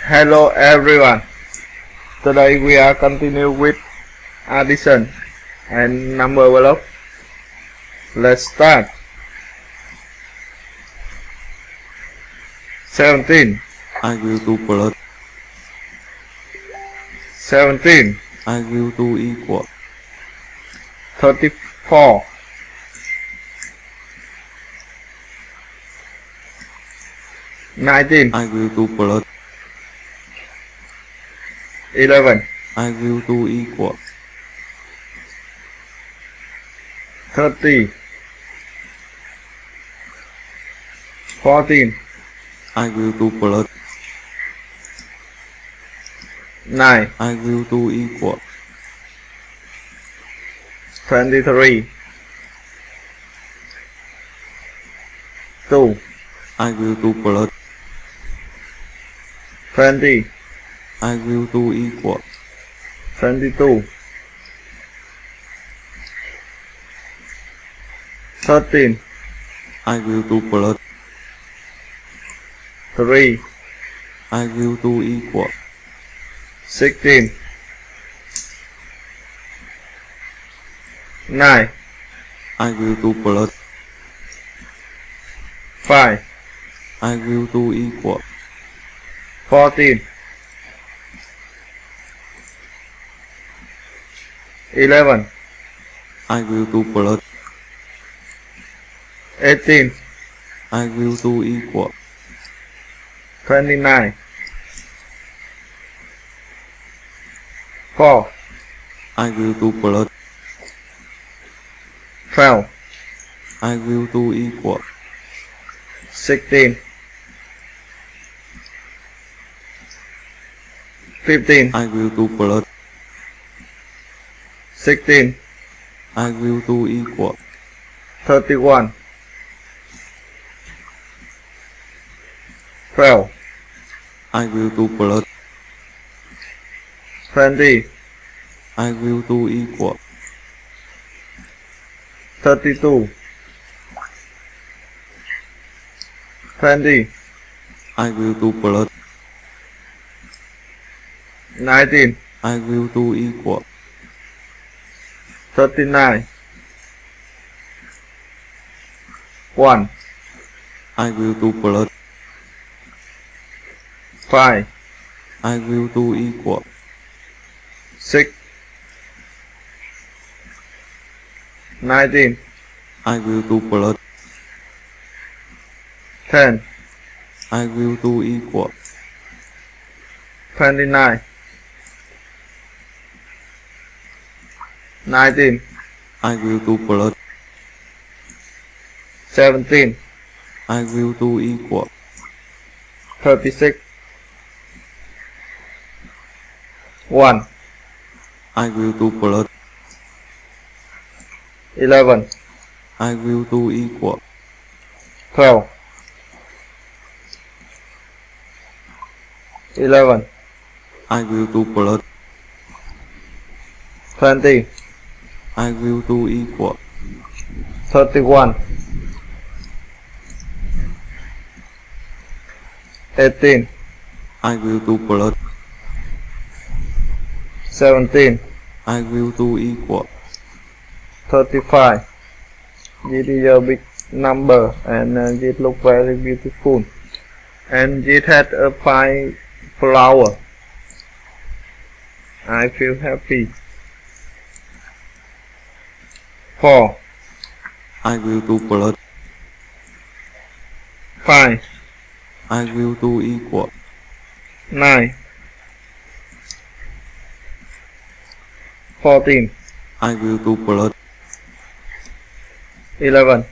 Hello everyone. Today we are continue with addition and number block. Let's start. 17. I will do plus. 17. I will do equal. 34. 19. I will do plus. 11. I will do equal. 30. 14. I will do plus. 9. I will do equal. 23. 2. I will do plus. 20. I will do equal. 22. 13. I will do plus. 3. I will do equal. 16. 9. I will do plus. 5. I will do equal. 14. 11. I will do plus. 18. I will do equal. 29. 4. I will do plus. 12. I will do equal. 16. 15. I will do plus. 16. I will do equal. 31. 12. I will do plus. 20. I will do equal. 32. 20. I will do plus. 19. I will do equal. 39. 1. I will do plus. 5. I will do equal. 6. 19. I will do plus. 10. I will do equal. 29. 19. I will do plus. 17. I will do equal. 36. 1. I will do plus. 11. I will do equal. 12. 11. I will do plus. 20. I will do equal. 31. 18. I will do plus. 17. I will do equal. 35. This is a big number and it look very beautiful. And it had a fine flower. I feel happy. 4. I will do plus. 5. I will do equal. 9. 14. I will do plus. 11.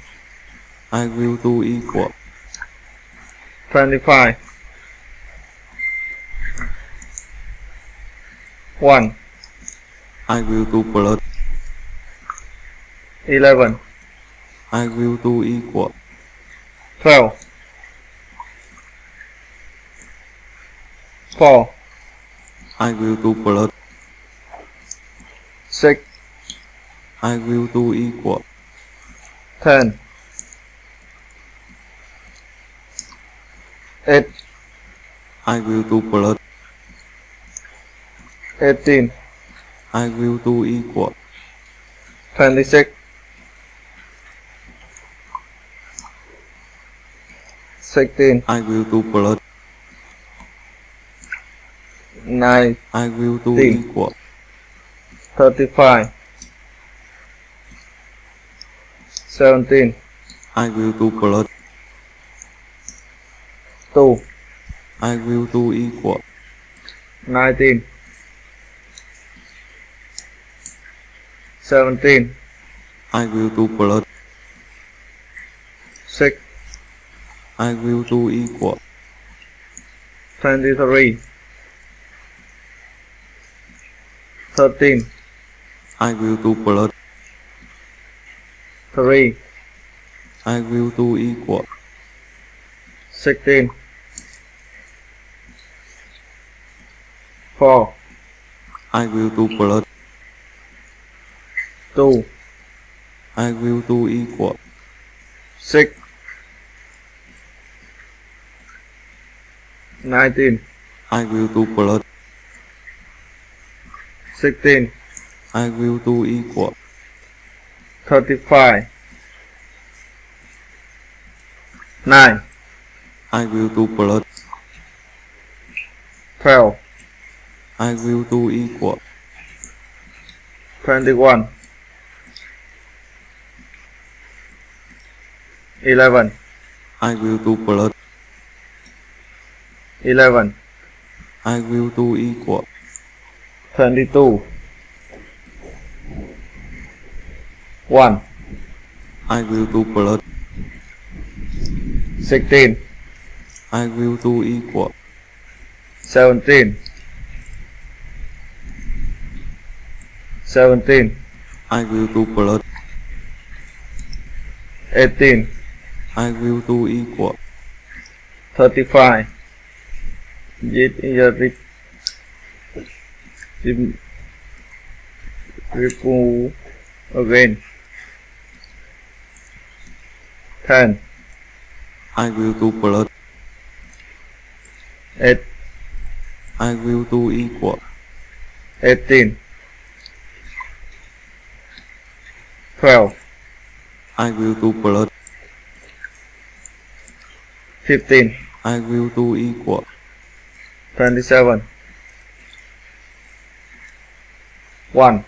I will do equal. 25. 1. I will do plus. 11. I will do equal. 12. 4. I will do plus. 6. I will do equal. 10. 8. I will do plus. 18, I will do equal. 26, 16, I will do plus. 9, I will do Sì. equal. 35, 17, I will do plus. 2, I will do equal. 19, 17, I will do plus. 6, I will do equal. 23, 13, I will do plus. 3, I will do equal. 16, 4, I will do plus. 2, I will do equal. 6, 19, I will do plus. 16, I will do equal. 35, 9, I will do plus. 12, I will do equal. 21, 11, I will do plus. 11, I will do equal. 22, 1, I will do plus. 16, I will do equal. 17, 17, I will do plus. 18, I will do equal. 35, Git in the remove again. 10, I will do plus. 8, I will do equal. 18, 12, I will do plus. 15, I will do equal. 27, 1,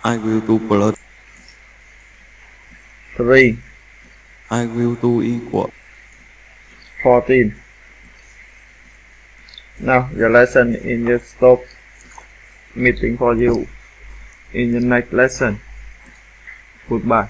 I will do plus. 3, I will do equal. 14. Now the lesson in the stop meeting for you in the next lesson. Goodbye.